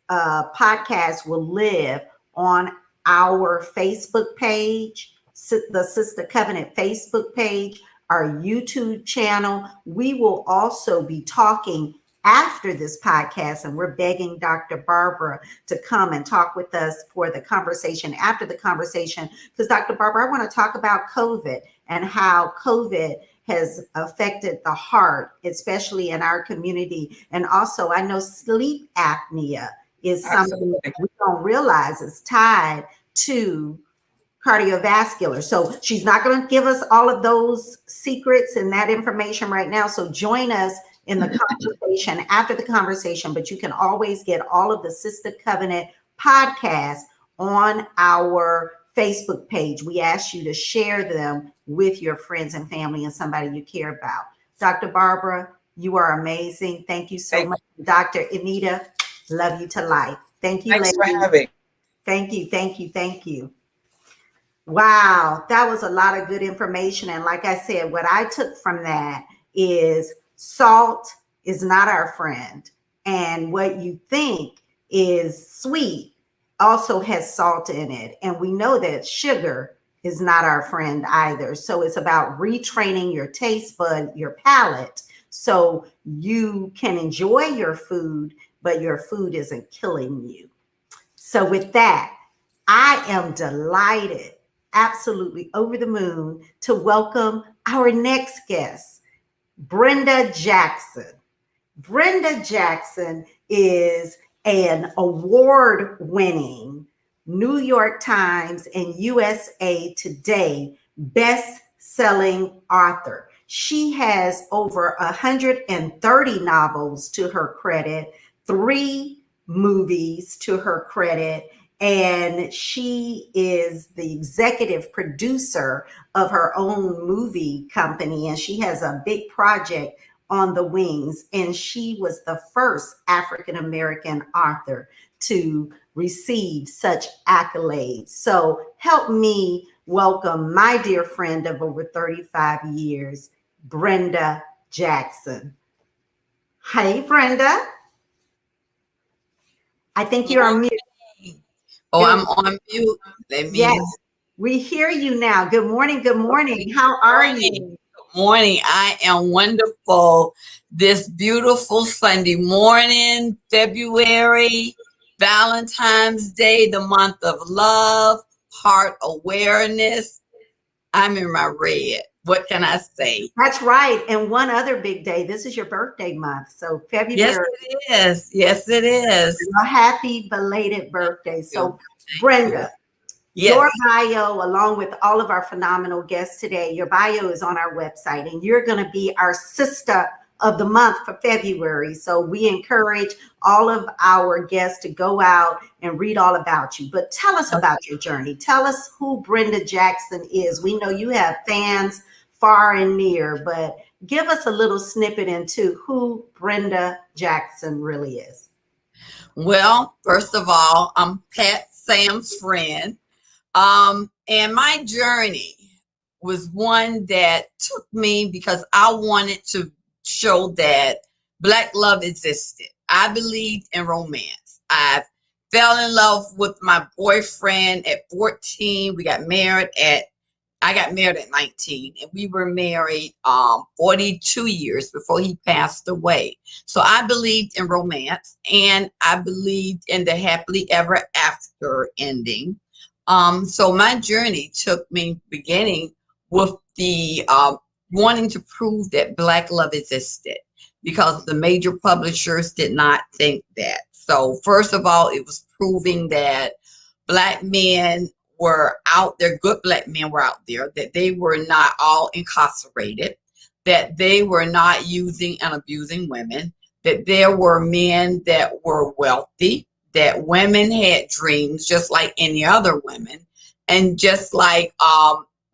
podcast will live on our Facebook page, the Sistah Covenant Facebook page, our YouTube channel. We will also be talking after this podcast, and we're begging Dr. Barbara to come and talk with us for the conversation after the conversation, because Dr. Barbara, I want to talk about COVID and how COVID has affected the heart, especially in our community. And also, I know sleep apnea is something that we don't realize is tied to cardiovascular. So she's not going to give us all of those secrets and that information right now. So join us in the conversation after the conversation, but you can always get all of the Sistah Covenant podcasts on our Facebook page. We ask you to share them with your friends and family and somebody you care about. Dr. Barbara, you are amazing. Thank you so much. Dr. Anita, love you to life. Thank you, Thanks for ladies. having. Thank you, thank you, thank you. Wow, that was a lot of good information. And like I said, what I took from that is salt is not our friend. And what you think is sweet also has salt in it. And we know that sugar is not our friend either. So it's about retraining your taste bud, your palate, so you can enjoy your food, but your food isn't killing you. So with that, I am delighted, absolutely over the moon, to welcome our next guest, Brenda Jackson. Brenda Jackson is an award-winning New York Times and USA Today best-selling author. She has over 130 novels to her credit, 3 movies to her credit, and she is the executive producer of her own movie company, and she has a big project on the wings, and she was the first African-American author to receive such accolades. So help me welcome my dear friend of over 35 years, Brenda Jackson. Hey, Brenda. I think you're on mute. Oh, I'm on mute. That means Yes, we hear you now. Good morning. Good morning. How are you? good morning. I am wonderful. This beautiful Sunday morning, February, Valentine's Day, the month of love, heart awareness. I'm in my red. What can I say? That's right. And one other big day. This is your birthday month. So February. Yes, it is. Yes, it is. A happy belated birthday. So Thank Brenda, Yes. your bio, along with all of our phenomenal guests today, your bio is on our website, and you're going to be our sister of the month for February. So we encourage all of our guests to go out and read all about you. But tell us about your journey. Tell us who Brenda Jackson is. We know you have fans far and near, but give us a little snippet into who Brenda Jackson really is. Well, first of all, I'm Pat Sam's friend. And my journey was one that took me because I wanted to show that Black love existed. I believed in romance. I fell in love with my boyfriend at 14. I got married at 19, and we were married 42 years before he passed away. So I believed in romance, and I believed in the happily ever after ending. So my journey took me beginning with the wanting to prove that Black love existed, because the major publishers did not think that. So first of all, it was proving that Black men were out there, good Black men were out there, that they were not all incarcerated, that they were not using and abusing women, that there were men that were wealthy, that women had dreams just like any other women. And just like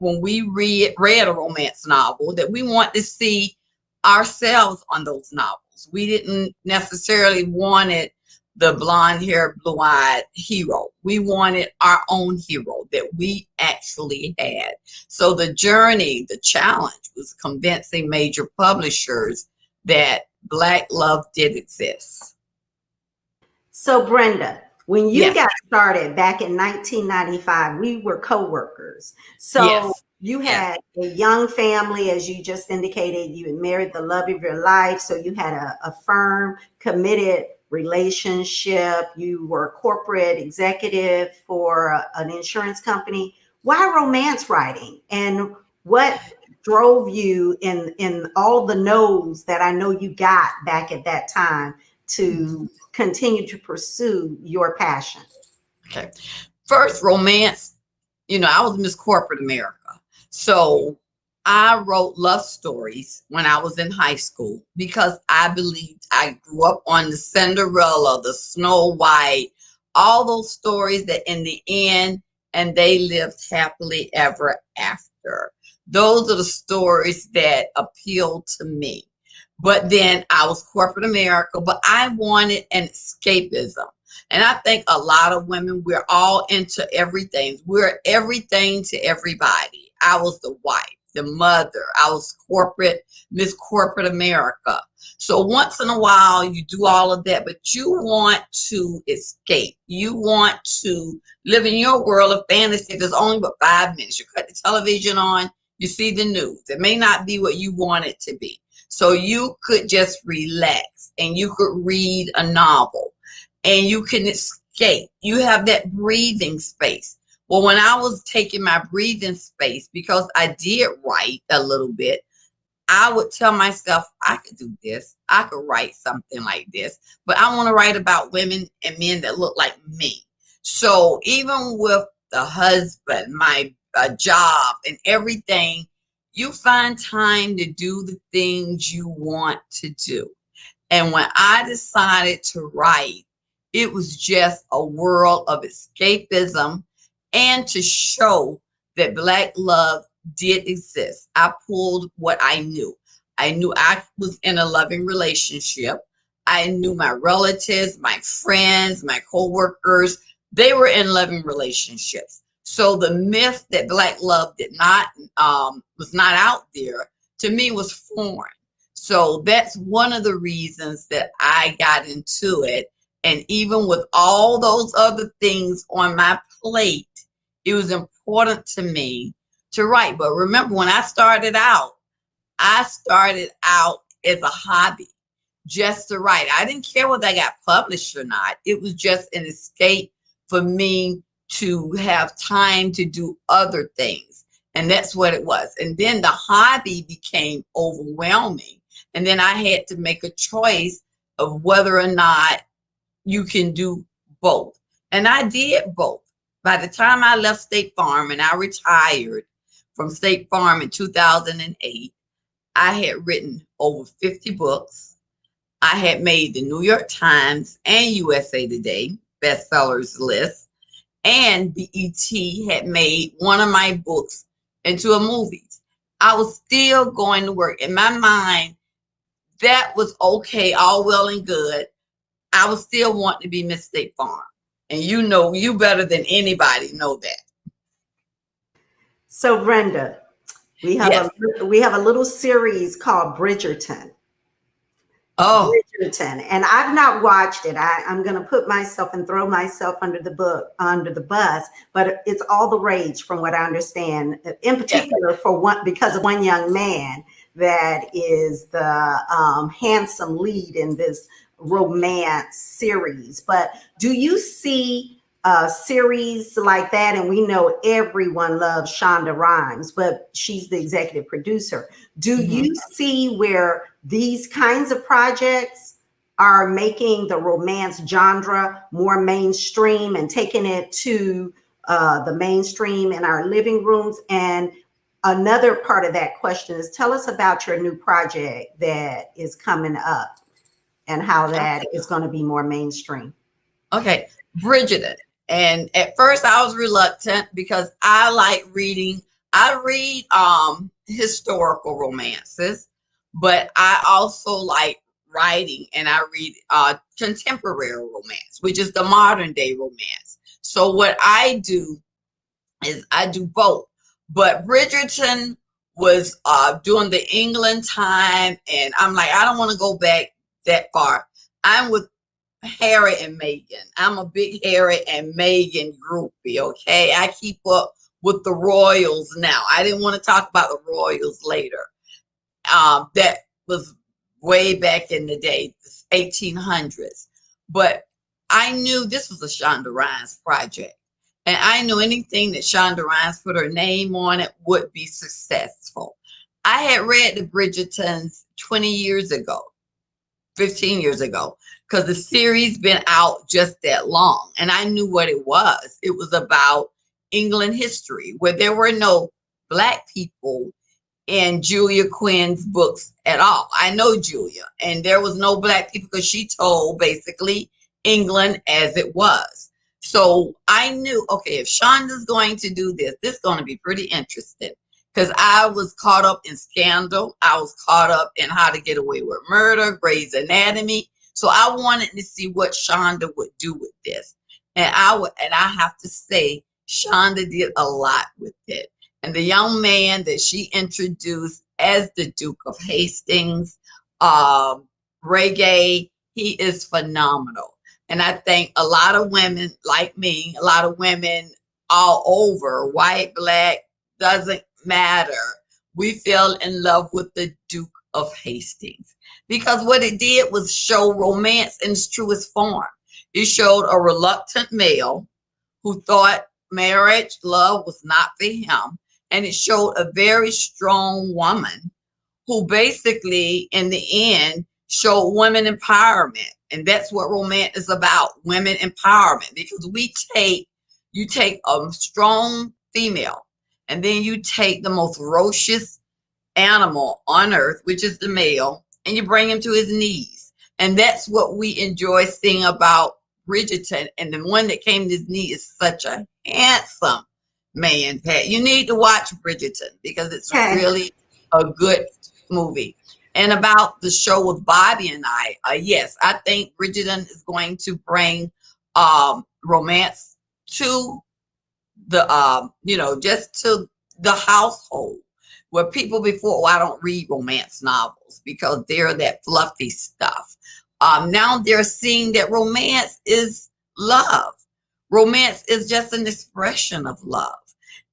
when we read a romance novel, that we want to see ourselves on those novels. We didn't necessarily wanted the blonde-haired, blue-eyed hero. We wanted our own hero that we actually had. So the journey, the challenge was convincing major publishers that Black love did exist. So Brenda, when you Yes. got started back in 1995, we were co-workers. So Yes. you had a young family, as you just indicated, you had married the love of your life. So you had a firm, committed relationship. You were a corporate executive for an insurance company. Why romance writing? And what drove you in all the no's that I know you got back at that time to continue to pursue your passion? Okay. First, romance. I was Miss Corporate America. So I wrote love stories when I was in high school because I believed I grew up on the Cinderella, the Snow White, all those stories that in the end, and they lived happily ever after. Those are the stories that appealed to me. But then I was corporate America, but I wanted an escapism. And I think a lot of women, we're all into everything. We're everything to everybody. I was the wife, the mother. I was Miss Corporate America. So once in a while, you do all of that, but you want to escape. You want to live in your world of fantasy. There's only but 5 minutes. You cut the television on, you see the news. It may not be what you want it to be. So you could just relax and you could read a novel and you can escape. You have that breathing space. Well, when I was taking my breathing space, because I did write a little bit, I would tell myself, I could do this. I could write something like this, but I want to write about women and men that look like me. So even with the husband, my job and everything, you find time to do the things you want to do. And when I decided to write, it was just a world of escapism and to show that Black love did exist. I pulled what I knew. I knew I was in a loving relationship. I knew my relatives, my friends, my co-workers, they were in loving relationships. So the myth that Black love was not out there, to me was foreign. So that's one of the reasons that I got into it. And even with all those other things on my plate, it was important to me to write. But remember, when I started out as a hobby, just to write. I didn't care whether I got published or not. It was just an escape for me to have time to do other things. And that's what it was. And then the hobby became overwhelming. And then I had to make a choice of whether or not you can do both. And I did both. By the time I left State Farm and I retired from State Farm in 2008, I had written over 50 books. I had made the New York Times and USA Today bestsellers list, and BET had made one of my books into a movie. I was still going to work. In my mind, that was okay, all well and good. I was still wanting to be Miss State Farm. And you better than anybody know that. So Brenda, we have a little series called Bridgerton. Oh, Bridgerton, and I've not watched it. I'm going to put myself and throw myself under the bus, but it's all the rage from what I understand. In particular, because of one young man that is the handsome lead in this romance series. But do you see series like that? And we know everyone loves Shonda Rhimes, but she's the executive producer. Do you see where these kinds of projects are making the romance genre more mainstream and taking it to the mainstream in our living rooms? And another part of that question is, tell us about your new project that is coming up and how that is going to be more mainstream. Okay, Bridgerton. And at first I was reluctant because I like reading. I read historical romances, but I also like writing, and I read contemporary romance, which is the modern day romance. So what I do is I do both. But Bridgerton was during the England time, and I'm like, I don't want to go back that far. I'm with Harry and Meghan. I'm a big Harry and Meghan groupie, okay? I keep up with the royals now. I didn't want to talk about the royals later. That was way back in the day, 1800s. But I knew this was a Shonda Rhimes project. And I knew anything that Shonda Rhimes put her name on it would be successful. I had read the Bridgertons 20 years ago, 15 years ago, because the series been out just that long. And I knew what it was. It was about England history, where there were no Black people in Julia Quinn's books at all. I know Julia, and there was no Black people because she told basically England as it was. So I knew, okay, if Shonda's going to do this, this is going to be pretty interesting, because I was caught up in Scandal. I was caught up in How to Get Away with Murder, Grey's Anatomy. So I wanted to see what Shonda would do with this. And I have to say, Shonda did a lot with it. And the young man that she introduced as the Duke of Hastings, reggae, he is phenomenal. And I think a lot of women like me, a lot of women all over, white, black, doesn't matter. We fell in love with the Duke of Hastings because what it did was show romance in its truest form. It showed a reluctant male who thought marriage, love was not for him. And it showed a very strong woman who basically, in the end, showed women empowerment. And that's what romance is about, women empowerment. Because you take a strong female, and then you take the most ferocious animal on earth, which is the male, and you bring him to his knees. And that's what we enjoy seeing about Bridgerton. And the one that came to his knee is such a handsome man, Pat. You need to watch Bridgerton because it's really a good movie. And about the show with Bobby and I, yes, I think Bridgerton is going to bring romance to the, just to the household where people before, I don't read romance novels because they're that fluffy stuff. Now they're seeing that romance is love. Romance is just an expression of love.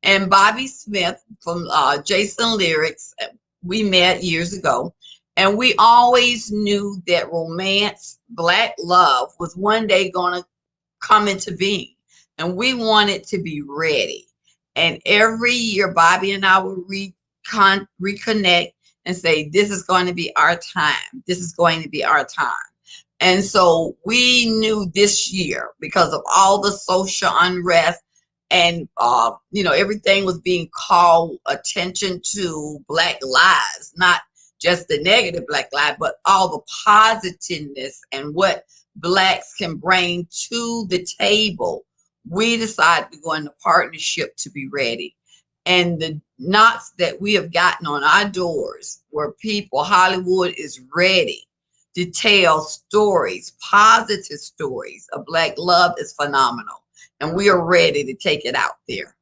And Bobby Smith from Jason Lyrics, we met years ago, and we always knew that romance, black love, was one day going to come into being. And we wanted to be ready. And every year, Bobby and I would reconnect and say, this is going to be our time. This is going to be our time. And so we knew this year, because of all the social unrest and, everything was being called attention to Black lives, not just the negative Black lives, but all the positiveness and what Blacks can bring to the table. We decided to go into partnership to be ready. And the knocks that we have gotten on our doors where Hollywood is ready to tell stories, positive stories of Black love is phenomenal. And we are ready to take it out there.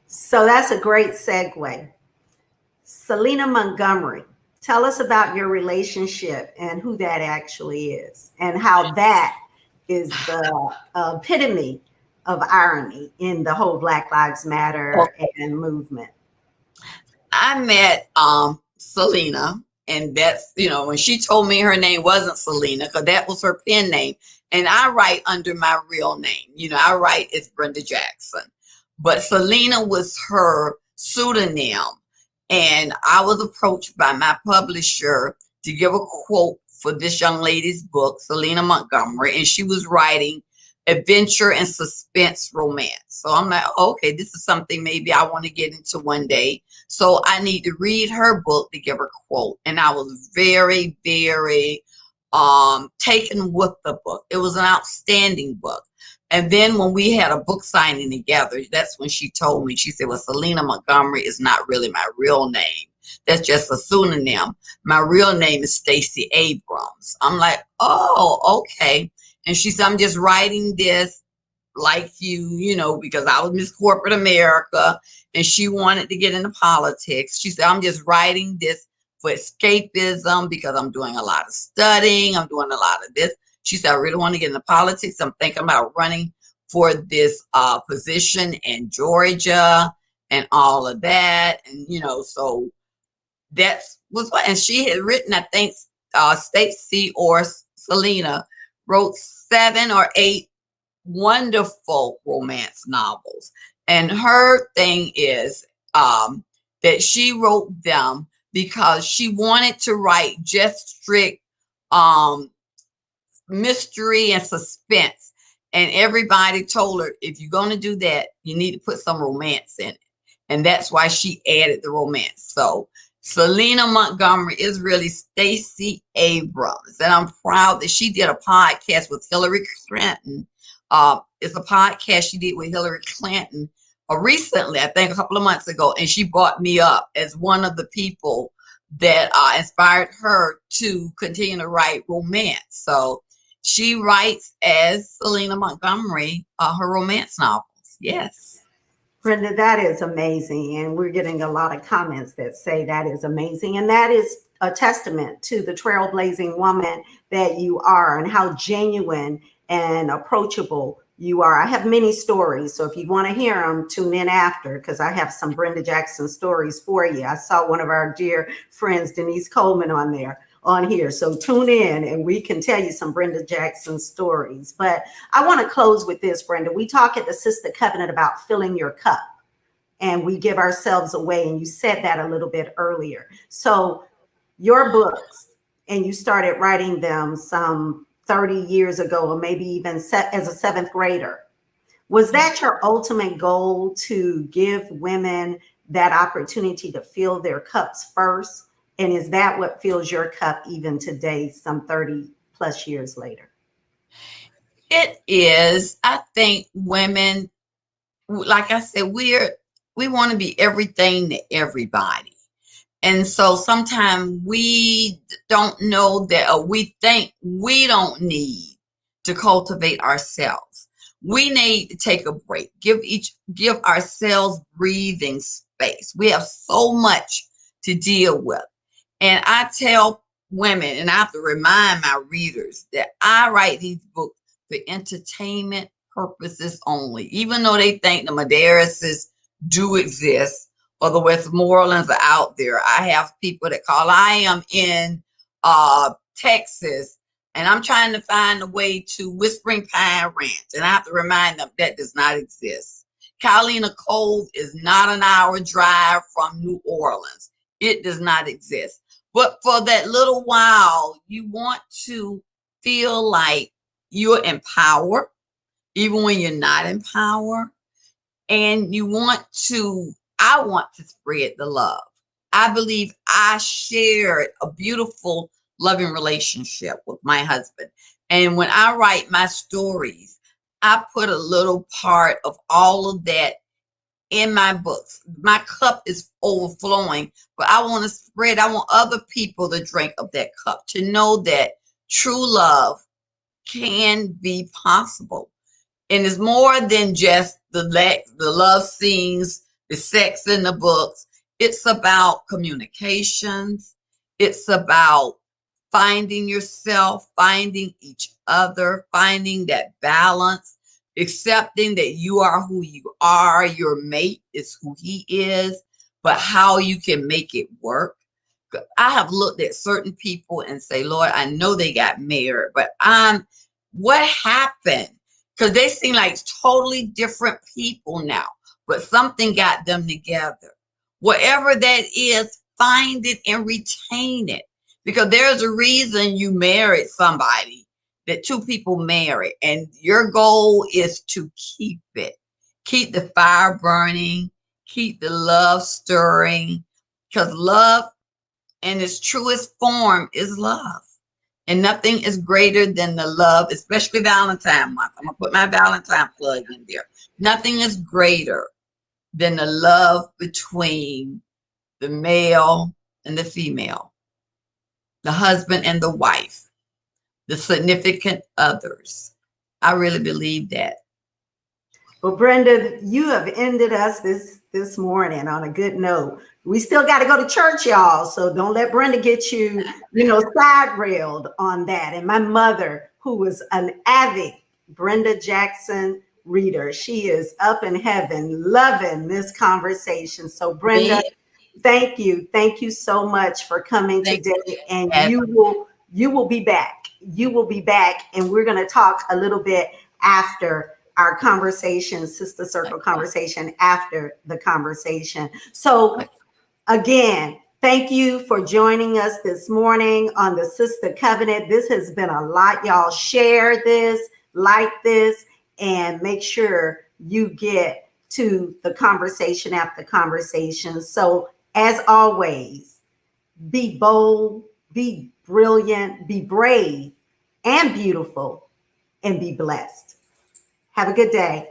So that's a great segue. Selena Montgomery, tell us about your relationship and who that actually is and how that is the epitome of irony in the whole Black Lives Matter and movement. I met Selena, and that's, when she told me her name wasn't Selena, because that was her pen name. And I write under my real name. I write as Brenda Jackson. But Selena was her pseudonym. And I was approached by my publisher to give a quote for this young lady's book, Selena Montgomery, and she was writing adventure and suspense romance. So I'm like, okay, this is something maybe I want to get into one day. So I need to read her book to give her a quote. And I was very, very taken with the book. It was an outstanding book. And then when we had a book signing together, that's when she told me, she said, well, Selena Montgomery is not really my real name. That's just a pseudonym. My real name is Stacey Abrams. I'm like, oh, okay. And she said, I'm just writing this like you, because I was Miss Corporate America and she wanted to get into politics. She said, I'm just writing this for escapism because I'm doing a lot of studying. I'm doing a lot of this. She said, I really want to get into politics. I'm thinking about running for this position in Georgia and all of that. And, so that was what, and she had written, I think, Stacey or Selena wrote 7 or 8 wonderful romance novels. And her thing is that she wrote them because she wanted to write just strict mystery and suspense. And everybody told her, if you're going to do that, you need to put some romance in it. And that's why she added the romance. So Selena Montgomery is really Stacey Abrams. And I'm proud that she did a podcast with Hillary Clinton. It's a podcast she did with Hillary Clinton recently, I think a couple of months ago. And she brought me up as one of the people that inspired her to continue to write romance. So she writes as Selena Montgomery, her romance novels. Yes. Brenda, that is amazing. And we're getting a lot of comments that say that is amazing. And that is a testament to the trailblazing woman that you are and how genuine and approachable you are. I have many stories. So if you want to hear them, tune in after, because I have some Brenda Jackson stories for you. I saw one of our dear friends, Denise Coleman, on here. So tune in and we can tell you some Brenda Jackson stories. But I want to close with this, Brenda. We talk at the Sistah Covenant about filling your cup, and we give ourselves away. And you said that a little bit earlier. So your books, and you started writing them some 30 years ago, or maybe even as a 7th grader. Was that your ultimate goal, to give women that opportunity to fill their cups first? And is that what fills your cup even today, some 30 plus years later? It is. I think women, like I said, we want to be everything to everybody. And so sometimes we don't know that, or we think we don't need to cultivate ourselves. We need to take a break, give ourselves breathing space. We have so much to deal with. And I tell women, and I have to remind my readers, that I write these books for entertainment purposes only. Even though they think the Madeiras do exist, or the Westmorelands are out there. I have people that call. I am in Texas, and I'm trying to find a way to Whispering Pine Ranch, and I have to remind them that does not exist. Catalina Cove is not an hour drive from New Orleans. It does not exist. But for that little while, you want to feel like you're in power, even when you're not in power. And I want to spread the love. I believe I shared a beautiful, loving relationship with my husband. And when I write my stories, I put a little part of all of that in my books. My cup is overflowing, but I want other people to drink of that cup, to know that true love can be possible. And it's more than just the love scenes, the sex in the books. It's about communications. It's about finding yourself, finding each other, finding that balance, accepting that you are who you are. Your mate is who he is, but how you can make it work. I have looked at certain people and say, Lord, I know they got married, but what happened? Because they seem like totally different people now, but something got them together. Whatever that is, find it and retain it. Because there's a reason you married somebody, that two people married, and your goal is to keep it. Keep the fire burning, keep the love stirring, because love in its truest form is love. And nothing is greater than the love, especially Valentine month. I'm going to put my Valentine plug in there. Nothing is greater than the love between the male and the female, the husband and the wife, the significant others. I really believe that. Well, Brenda, you have ended us this morning on a good note. We still got to go to church, y'all. So don't let Brenda get you, side railed on that. And my mother, who was an avid Brenda Jackson reader, she is up in heaven loving this conversation. So Brenda, thank you. Thank you so much for coming today. And you will be back. You will be back. And we're going to talk a little bit after our conversation, Sister Circle conversation, after the conversation. So again, thank you for joining us this morning on the Sistah Covenant. This has been a lot. Y'all share this, like this, and make sure you get to the conversation after conversation. So as always, be bold, be brilliant, be brave and beautiful, and be blessed. Have a good day.